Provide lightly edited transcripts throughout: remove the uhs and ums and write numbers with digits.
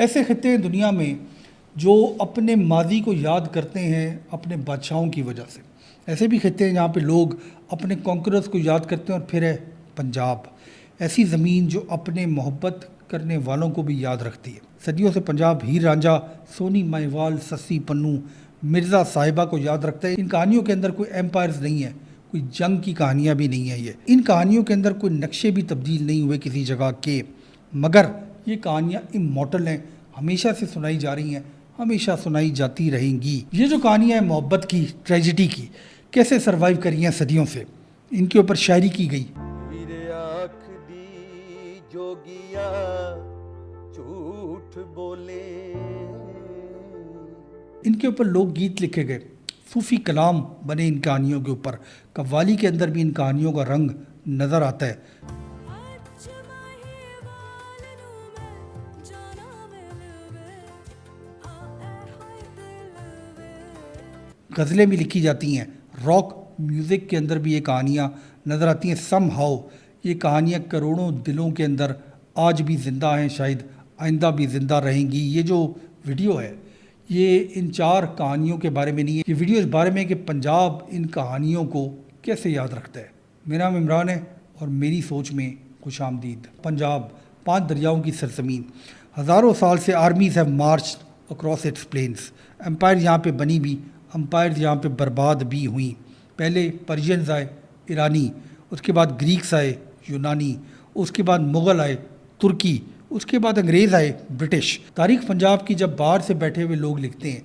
ایسے خطے ہیں دنیا میں جو اپنے ماضی کو یاد کرتے ہیں اپنے بادشاہوں کی وجہ سے. ایسے بھی خطے ہیں جہاں پہ لوگ اپنے کانکررز کو یاد کرتے ہیں. اور پھر ہے پنجاب، ایسی زمین جو اپنے محبت کرنے والوں کو بھی یاد رکھتی ہے. صدیوں سے پنجاب ہیر رانجھا، سونی مہیوال، سسی پنو، مرزا صاحبہ کو یاد رکھتا ہے. ان کہانیوں کے اندر کوئی ایمپائرز نہیں ہے، کوئی جنگ کی کہانیاں بھی نہیں ہیں. ان کہانیوں کے اندر کوئی نقشے بھی تبدیل نہیں ہوئے کسی جگہ کے، مگر یہ کہانیاں امورٹل ہیں، ہمیشہ سے سنائی جا رہی ہیں، ہمیشہ سنائی جاتی رہیں گی. یہ جو کہانیاں ہیں محبت کی، ٹریجڈی کی، کیسے سروائیو کری ہیں صدیوں سے، ان کے اوپر شاعری کی گئی. ان کے اوپر لوک گیت لکھے گئے، صوفی کلام بنے ان کہانیوں کے اوپر. قوالی کے اندر بھی ان کہانیوں کا رنگ نظر آتا ہے. غزلیں بھی لکھی جاتی ہیں، راک میوزک کے اندر بھی یہ کہانیاں نظر آتی ہیں. سم ہاؤ یہ کہانیاں کروڑوں دلوں کے اندر آج بھی زندہ ہیں، شاید آئندہ بھی زندہ رہیں گی. یہ جو ویڈیو ہے یہ ان 4 کہانیوں کے بارے میں نہیں ہے، یہ ویڈیو اس بارے میں کہ پنجاب ان کہانیوں کو کیسے یاد رکھتا ہے. میرا نام عمران ہے اور میری سوچ میں خوش آمدید. پنجاب 5 دریاؤں کی سرزمین، ہزاروں سال سے armies have march across its plains. Empire یہاں پہ بنی بھی، امپائر یہاں پہ برباد بھی ہوئیں. پہلے پرشینز آئے ایرانی، اس کے بعد گریکس آئے یونانی، اس کے بعد مغل آئے ترکی، اس کے بعد انگریز آئے برٹش. تاریخ پنجاب کی جب باہر سے بیٹھے ہوئے لوگ لکھتے ہیں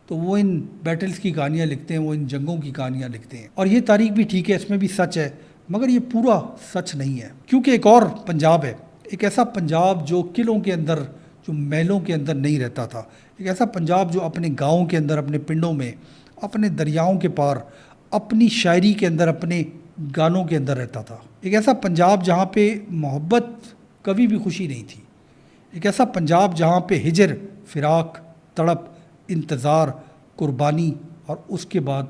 تو وہ ان بیٹلز کی کہانیاں لکھتے ہیں، وہ ان جنگوں کی کہانیاں لکھتے ہیں. اور یہ تاریخ بھی ٹھیک ہے، اس میں بھی سچ ہے، مگر یہ پورا سچ نہیں ہے. کیونکہ ایک اور پنجاب ہے، ایک ایسا پنجاب جو قلعوں کے اندر، جو محلوں کے اندر نہیں رہتا تھا. ایک ایسا پنجاب جو اپنے گاؤں کے اندر، اپنے پنڈوں میں، اپنے دریاؤں کے پار، اپنی شاعری کے اندر، اپنے گانوں کے اندر رہتا تھا. ایک ایسا پنجاب جہاں پہ محبت کبھی بھی خوشی نہیں تھی. ایک ایسا پنجاب جہاں پہ ہجر، فراق، تڑپ، انتظار، قربانی اور اس کے بعد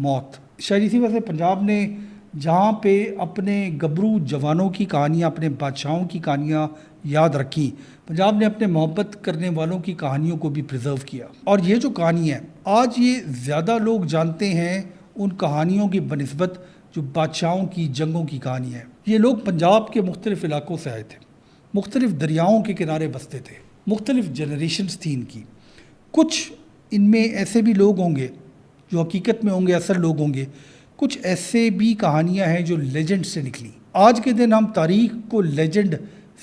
موت. شاید اسی وجہ سے پنجاب نے جہاں پہ اپنے گبرو جوانوں کی کہانیاں، اپنے بادشاہوں کی کہانیاں یاد رکھی، پنجاب نے اپنے محبت کرنے والوں کی کہانیوں کو بھی پریزرو کیا. اور یہ جو کہانی ہے آج یہ زیادہ لوگ جانتے ہیں ان کہانیوں کی بنسبت جو بادشاہوں کی جنگوں کی کہانی ہے. یہ لوگ پنجاب کے مختلف علاقوں سے آئے تھے، مختلف دریاؤں کے کنارے بستے تھے، مختلف جنریشنز تھیں ان کی. کچھ ان میں ایسے بھی لوگ ہوں گے جو حقیقت میں ہوں گے، اصل لوگ ہوں گے. کچھ ایسے بھی کہانیاں ہیں جو لیجنڈ سے نکلی. آج کے دن ہم تاریخ کو لیجنڈ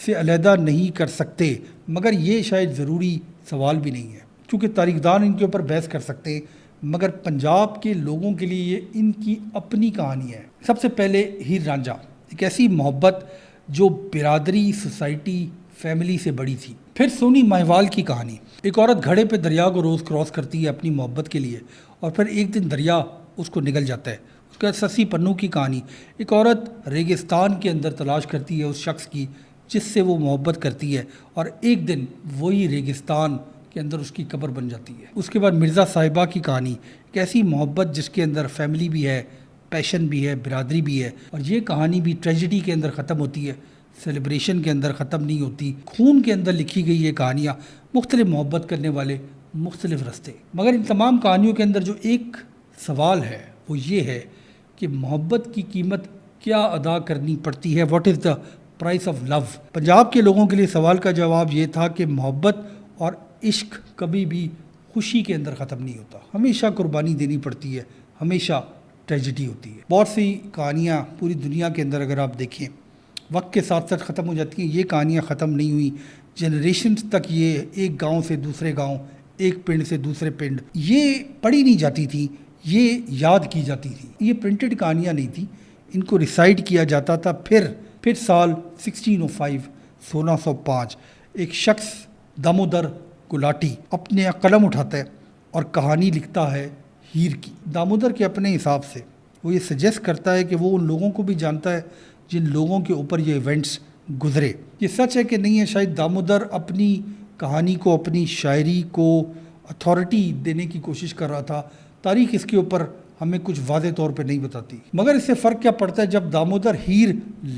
سے علیحدہ نہیں کر سکتے، مگر یہ شاید ضروری سوال بھی نہیں ہے، کیونکہ تاریخ دان ان کے اوپر بحث کر سکتے ہیں. مگر پنجاب کے لوگوں کے لیے یہ ان کی اپنی کہانی ہے. سب سے پہلے ہیر رانجھا، ایک ایسی محبت جو برادری، سوسائٹی، فیملی سے بڑی تھی. پھر سونی مہیوال کی کہانی، ایک عورت گھڑے پہ دریا کو روز کراس کرتی ہے اپنی محبت کے لیے، اور پھر ایک دن دریا اس کو نگل جاتا ہے. اس کے بعد سسی پنو کی کہانی، ایک عورت ریگستان کے اندر تلاش کرتی ہے اس شخص کی جس سے وہ محبت کرتی ہے، اور ایک دن وہی ریگستان کے اندر اس کی قبر بن جاتی ہے. اس کے بعد مرزا صاحبہ کی کہانی، ایک ایسی محبت جس کے اندر فیملی بھی ہے، پیشن بھی ہے، برادری بھی ہے. اور یہ کہانی بھی ٹریجڈی کے اندر ختم ہوتی ہے، سیلیبریشن کے اندر ختم نہیں ہوتی. خون کے اندر لکھی گئی یہ کہانیاں، مختلف محبت کرنے والے مختلف رستے. مگر ان تمام کہانیوں کے اندر جو ایک سوال ہے وہ یہ ہے کہ محبت کی قیمت کیا ادا کرنی پڑتی ہے. What is the price of love. Punjab کے لوگوں کے لیے سوال کا جواب یہ تھا کہ محبت اور عشق کبھی بھی خوشی کے اندر ختم نہیں ہوتا، ہمیشہ قربانی دینی پڑتی ہے، ہمیشہ ٹریجڈی ہوتی ہے. بہت سی کہانیاں پوری دنیا کے اندر اگر آپ دیکھیں وقت کے ساتھ ساتھ ختم ہو جاتی ہیں. یہ کہانیاں ختم نہیں ہوئی، جنریشنز تک یہ ایک گاؤں سے دوسرے گاؤں، ایک پنڈ سے دوسرے پنڈ یہ پڑھی نہیں جاتی تھی، یہ یاد کی جاتی تھی. یہ پرنٹڈ کہانیاں نہیں تھیں، ان کو ریسائٹ کیا جاتا تھا. پھر سال 1605 ایک شخص دامودر گلاٹی اپنے قلم اٹھاتا ہے اور کہانی لکھتا ہے ہیر کی. دامودر کے اپنے حساب سے وہ یہ سجیسٹ کرتا ہے کہ وہ ان لوگوں کو بھی جانتا ہے جن لوگوں کے اوپر یہ ایونٹس گزرے. یہ سچ ہے کہ نہیں ہے، شاید دامودر اپنی کہانی کو، اپنی شاعری کو اتھارٹی دینے کی کوشش کر رہا تھا. تاریخ اس کے اوپر ہمیں کچھ واضح طور پہ نہیں بتاتی. مگر اس سے فرق کیا پڑتا ہے، جب دامودر ہیر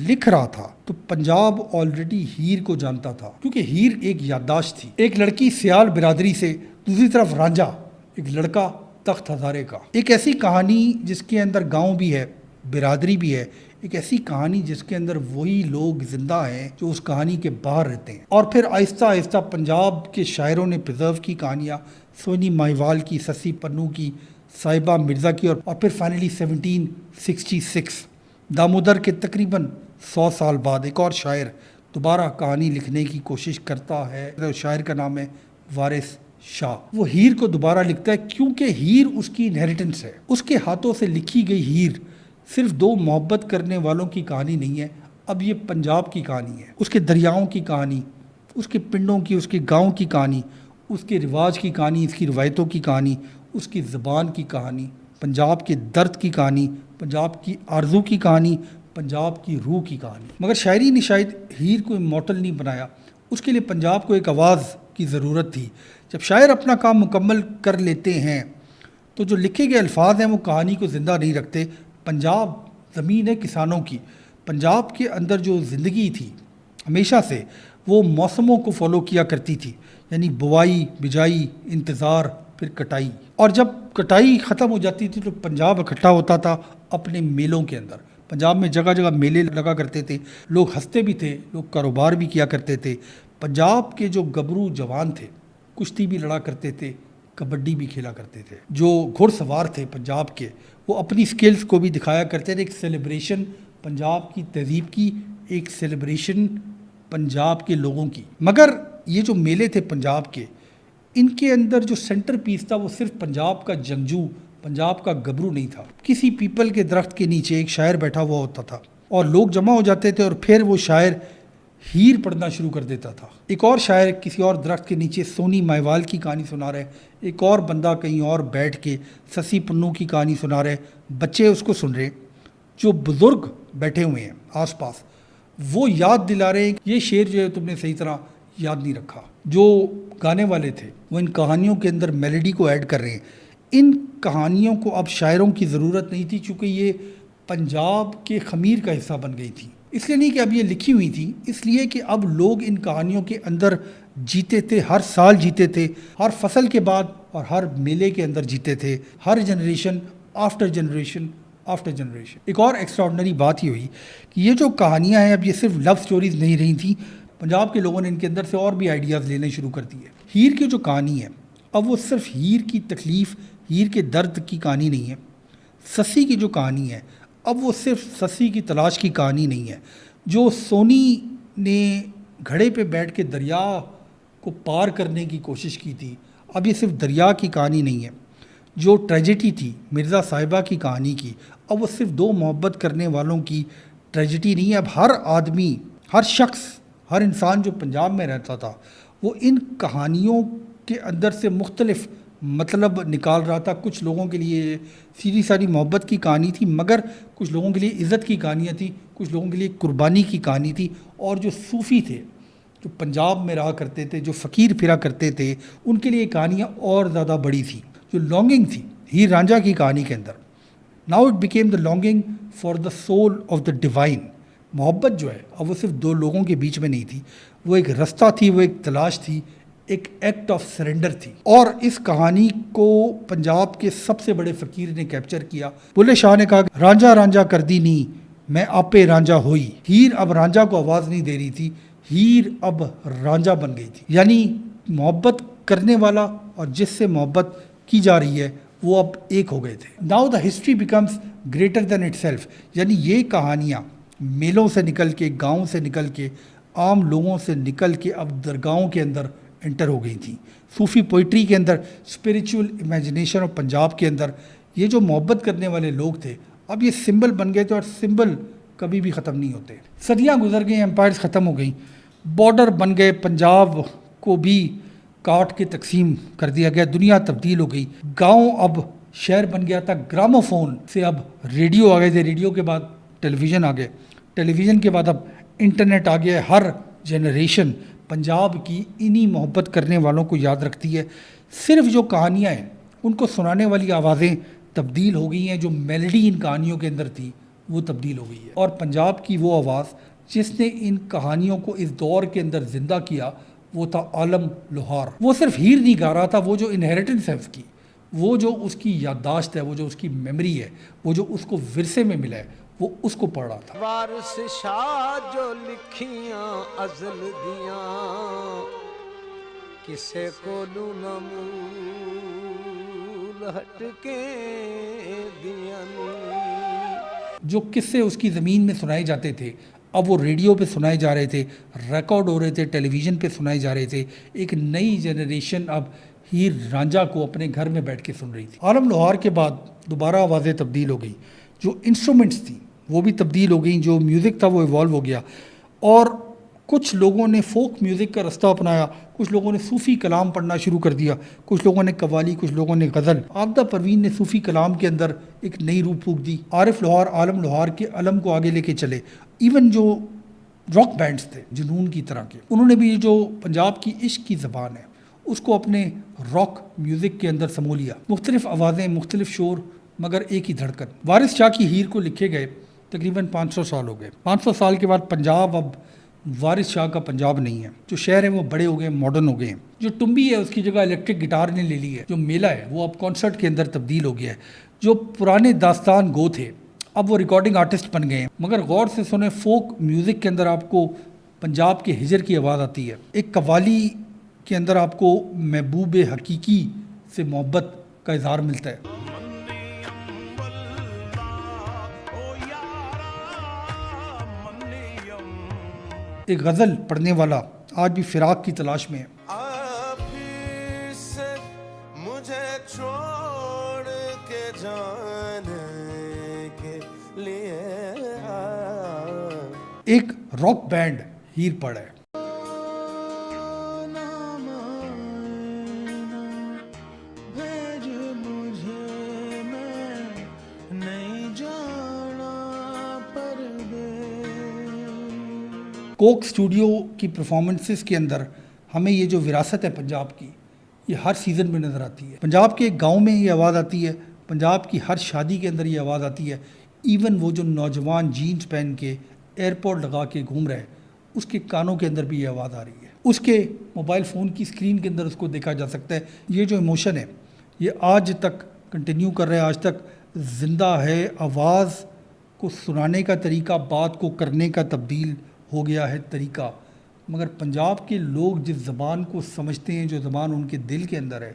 لکھ رہا تھا تو پنجاب آلریڈی ہیر کو جانتا تھا، کیونکہ ہیر ایک یادداشت تھی. ایک لڑکی سیال برادری سے، دوسری طرف رانجھا ایک لڑکا تخت ہزارے کا. ایک ایسی کہانی جس کے اندر گاؤں بھی ہے، برادری بھی ہے، ایک ایسی کہانی جس کے اندر وہی لوگ زندہ ہیں جو اس کہانی کے باہر رہتے ہیں. اور پھر آہستہ آہستہ پنجاب کے شاعروں نے پرزرو کی کہانیاں، سونی ماہیوال کی، سسی پنو کی، صاحبہ مرزا کی، اور پھر فائنلی 1766 دامودر کے تقریباً 100 سال بعد ایک اور شاعر دوبارہ کہانی لکھنے کی کوشش کرتا ہے. شاعر کا نام ہے وارث شاہ. وہ ہیر کو دوبارہ لکھتا ہے کیونکہ ہیر اس کی انہیریٹنس ہے. اس کے ہاتھوں سے لکھی گئی ہیر صرف دو محبت کرنے والوں کی کہانی نہیں ہے، اب یہ پنجاب کی کہانی ہے. اس کے دریاؤں کی کہانی، اس کے پنڈوں کی، اس کے گاؤں کی کہانی، اس کے رواج کی کہانی، اس کی روایتوں کی کہانی، اس کی زبان کی کہانی، پنجاب کے درد کی کہانی، پنجاب کی آرزو کی کہانی، پنجاب کی روح کی کہانی. مگر شاعری نے شاید ہیر کو امورٹل نہیں بنایا، اس کے لیے پنجاب کو ایک آواز کی ضرورت تھی. جب شاعر اپنا کام مکمل کر لیتے ہیں تو جو لکھے گئے الفاظ ہیں وہ کہانی کو زندہ نہیں رکھتے. پنجاب زمین ہے کسانوں کی. پنجاب کے اندر جو زندگی تھی ہمیشہ سے وہ موسموں کو فالو کیا کرتی تھی، یعنی بوائی، بجائی، انتظار، پھر کٹائی. اور جب کٹائی ختم ہو جاتی تھی تو پنجاب اکٹھا ہوتا تھا اپنے میلوں کے اندر. پنجاب میں جگہ جگہ میلے لگا کرتے تھے، لوگ ہنستے بھی تھے، لوگ کاروبار بھی کیا کرتے تھے. پنجاب کے جو گبرو جوان تھے کشتی بھی لڑا کرتے تھے، کبڈی بھی کھیلا کرتے تھے. جو گھڑ سوار تھے پنجاب کے وہ اپنی سکلز کو بھی دکھایا کرتے تھے. ایک سیلیبریشن پنجاب کی تہذیب کی، ایک سیلیبریشن پنجاب کے لوگوں کی. مگر یہ جو میلے تھے پنجاب کے، ان کے اندر جو سینٹر پیس تھا وہ صرف پنجاب کا جنگجو، پنجاب کا گبرو نہیں تھا. کسی پیپل کے درخت کے نیچے ایک شاعر بیٹھا ہوا ہوتا تھا اور لوگ جمع ہو جاتے تھے اور پھر وہ شاعر ہیر پڑھنا شروع کر دیتا تھا. ایک اور شاعر کسی اور درخت کے نیچے سونی ماہیوال کی کہانی سنا رہے، ایک اور بندہ کہیں اور بیٹھ کے سسی پنو کی کہانی سنا رہے، بچے اس کو سن رہے. جو بزرگ بیٹھے ہوئے ہیں آس پاس وہ یاد دلا رہے ہیں کہ یہ شعر جو ہے تم نے صحیح طرح یاد نہیں رکھا. جو گانے والے تھے وہ ان کہانیوں کے اندر میلڈی کو ایڈ کر رہے ہیں. ان کہانیوں کو اب شاعروں کی ضرورت نہیں تھی چونکہ یہ پنجاب کے خمیر کا حصہ بن گئی تھی. اس لیے نہیں کہ اب یہ لکھی ہوئی تھی، اس لیے کہ اب لوگ ان کہانیوں کے اندر جیتے تھے، ہر سال جیتے تھے، ہر فصل کے بعد اور ہر میلے کے اندر جیتے تھے، ہر generation after generation after generation. ایک اور ایکسٹراڈنری بات یہ ہوئی کہ یہ جو کہانیاں ہیں اب یہ صرف لو سٹوریز نہیں رہی تھیں، پنجاب کے لوگوں نے ان کے اندر سے اور بھی آئیڈیاز لینے شروع کر دیے. ہیر کی جو کہانی ہے اب وہ صرف ہیر کی تکلیف، ہیر کے درد کی کہانی نہیں ہے. سسی کی جو کہانی ہے اب وہ صرف سسی کی تلاش کی کہانی نہیں ہے. جو سونی نے گھڑے پہ بیٹھ کے دریا کو پار کرنے کی کوشش کی تھی اب یہ صرف دریا کی کہانی نہیں ہے. جو ٹریجڈی تھی مرزا صاحبہ کی کہانی کی اب وہ صرف دو محبت کرنے والوں کی ٹریجڈی نہیں ہے. اب ہر آدمی، ہر شخص، ہر انسان جو پنجاب میں رہتا تھا وہ ان کہانیوں کے اندر سے مختلف مطلب نکال رہا تھا. کچھ لوگوں کے لیے سیدھی ساری محبت کی کہانی تھی، مگر کچھ لوگوں کے لیے عزت کی کہانیاں تھیں، کچھ لوگوں کے لیے قربانی کی کہانی تھی. اور جو صوفی تھے، جو پنجاب میں رہا کرتے تھے، جو فقیر پھرا کرتے تھے، ان کے لیے کہانیاں اور زیادہ بڑی تھیں. جو لانگنگ تھی ہیر رانجھا کی کہانی کے اندر، now it became the longing for the soul of the divine. محبت جو ہے اب وہ صرف دو لوگوں کے بیچ میں نہیں تھی، وہ ایک رستہ تھی، وہ ایک تلاش تھی، ایک ایکٹ آف سرنڈر تھی. اور اس کہانی کو پنجاب کے سب سے بڑے فقیر نے کیپچر کیا. بلے شاہ نے کہا رانجھا رانجھا کر دی نی میں آپے رانجھا ہوئی. ہیر اب رانجھا کو آواز نہیں دے رہی تھی، ہیر اب رانجھا بن گئی تھی. یعنی محبت کرنے والا اور جس سے محبت کی جا رہی ہے وہ اب ایک ہو گئے تھے. Now the history becomes greater than itself. یعنی یہ کہانیاں میلوں سے نکل کے، گاؤں سے نکل کے، عام لوگوں سے نکل کے اب درگاہوں کے اندر انٹر ہو گئی تھیں. صوفی پوئٹری کے اندر، اسپریچول امیجنیشن آف پنجاب کے اندر یہ جو محبت کرنے والے لوگ تھے اب یہ سمبل بن گئے تھے، اور سمبل کبھی بھی ختم نہیں ہوتے. صدیاں گزر گئیں، امپائرز ختم ہو گئیں، بارڈر بن گئے، پنجاب کو بھی کاٹ کے تقسیم کر دیا گیا، دنیا تبدیل ہو گئی. گاؤں اب شہر بن گیا تھا. گراموفون سے اب ریڈیو آ گئے تھے، ریڈیو کے بعد ٹیلی ویژن آ گئے، ٹیلی ویژن کے بعد اب انٹرنیٹ آ گیا. ہر جنریشن پنجاب کی انہی محبت کرنے والوں کو یاد رکھتی ہے. صرف جو کہانیاں ہیں ان کو سنانے والی آوازیں تبدیل ہو گئی ہیں، جو میلڈی ان کہانیوں کے اندر تھی وہ تبدیل ہو گئی ہے، اور پنجاب کی وہ آواز جس نے ان کہانیوں کو اس دور کے اندر زندہ کیا وہ تھا عالم لوہار۔ وہ صرف ہیر نہیں گا رہا تھا، وہ جو انہیریٹنس ہے اس کی، وہ جو اس کی یادداشت ہے، وہ جو اس کی میموری ہے، وہ جو اس کو ورثے میں ملا ہے، وہ اس کو پڑھ رہا تھا۔ وارث شاہ جو لکھیاں ازل دیاں کسے کو نہ مول ہٹ کے دیاں، جو قصے اس کی زمین میں سنائے جاتے تھے اب وہ ریڈیو پہ سنائے جا رہے تھے، ریکارڈ ہو رہے تھے، ٹیلی ویژن پہ سنائے جا رہے تھے۔ ایک نئی جنریشن اب ہیر رانجھا کو اپنے گھر میں بیٹھ کے سن رہی تھی۔ عالم لوہار کے بعد دوبارہ آوازیں تبدیل ہو گئی، جو انسٹرومنٹس تھیں وہ بھی تبدیل ہو گئیں، جو میوزک تھا وہ ایوالو ہو گیا، اور کچھ لوگوں نے فوک میوزک کا رستہ اپنایا، کچھ لوگوں نے صوفی کلام پڑھنا شروع کر دیا، کچھ لوگوں نے قوالی، کچھ لوگوں نے غزل۔ عابدہ پروین نے صوفی کلام کے اندر ایک نئی روح پھونک دی۔ عارف لوہار عالم لوہار کے علم کو آگے لے کے چلے۔ ایون جو راک بینڈز تھے جنون کی طرح کے، انہوں نے بھی جو پنجاب کی عشق کی زبان ہے اس کو اپنے راک میوزک کے اندر سمو لیا۔ مختلف آوازیں، مختلف شور، مگر ایک ہی دھڑکن۔ وارث شاہ کی ہیر کو لکھے گئے تقریباً 500 سال ہو گئے۔ 500 سال کے بعد پنجاب اب وارث شاہ کا پنجاب نہیں ہے۔ جو شہر ہیں وہ بڑے ہو گئے، ماڈرن ہو گئے ہیں۔ جو ٹمبی ہے اس کی جگہ الیکٹرک گٹار نے لے لی ہے۔ جو میلہ ہے وہ اب کانسرٹ کے اندر تبدیل ہو گیا ہے۔ جو پرانے داستان گو تھے اب وہ ریکارڈنگ آرٹسٹ بن گئے ہیں۔ مگر غور سے سنیں، فوک میوزک کے اندر آپ کو پنجاب کے ہجر کی آواز آتی ہے، ایک قوالی کے اندر آپ کو محبوب حقیقی سے محبت کا اظہار ملتا ہے۔ ایک غزل پڑھنے والا آج بھی فراق کی تلاش میں ہے۔ آپ ہی سے مجھے چھوڑ کے جانے کے لیے ایک راک بینڈ ہیر پڑا ہے۔ کوک اسٹوڈیو کی پرفارمنسز کے اندر ہمیں یہ جو وراثت ہے پنجاب کی، یہ ہر سیزن میں نظر آتی ہے۔ پنجاب کے ایک گاؤں میں یہ آواز آتی ہے، پنجاب کی ہر شادی کے اندر یہ آواز آتی ہے۔ ایون وہ جو نوجوان جینز پہن کے ایئرپورٹ لگا کے گھوم رہے ہیں اس کے کانوں کے اندر بھی یہ آواز آ رہی ہے، اس کے موبائل فون کی اسکرین کے اندر اس کو دیکھا جا سکتا ہے۔ یہ جو ایموشن ہے یہ آج تک کنٹینیو کر رہا ہے، آج تک زندہ ہے۔ آواز کو سنانے کا طریقہ، بات کو کرنے کا تبدیل ہو گیا ہے طریقہ، مگر پنجاب کے لوگ جس زبان کو سمجھتے ہیں، جو زبان ان کے دل کے اندر ہے،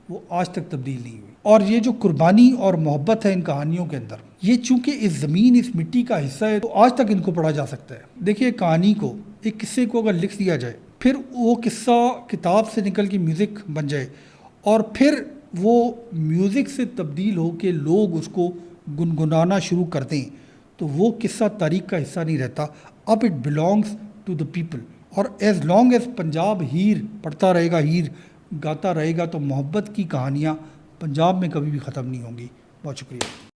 وہ آج تک تبدیل نہیں ہوئی۔ اور یہ جو قربانی اور محبت ہے ان کہانیوں کے اندر، یہ چونکہ اس زمین، اس مٹی کا حصہ ہے تو آج تک ان کو پڑھا جا سکتا ہے۔ دیکھیے کہانی کو، ایک قصے کو اگر لکھ دیا جائے، پھر وہ قصہ کتاب سے نکل کے میوزک بن جائے، اور پھر وہ میوزک سے تبدیل ہو کے لوگ اس کو گنگنانا شروع کر دیں، تو وہ قصہ تاریخ کا حصہ نہیں رہتا۔ اب it belongs to the people. اور as long as Punjab Heer پڑھتا رہے گا، ہیر گاتا رہے گا، تو محبت کی کہانیاں پنجاب میں کبھی بھی ختم نہیں ہوں گی۔ بہت شکریہ۔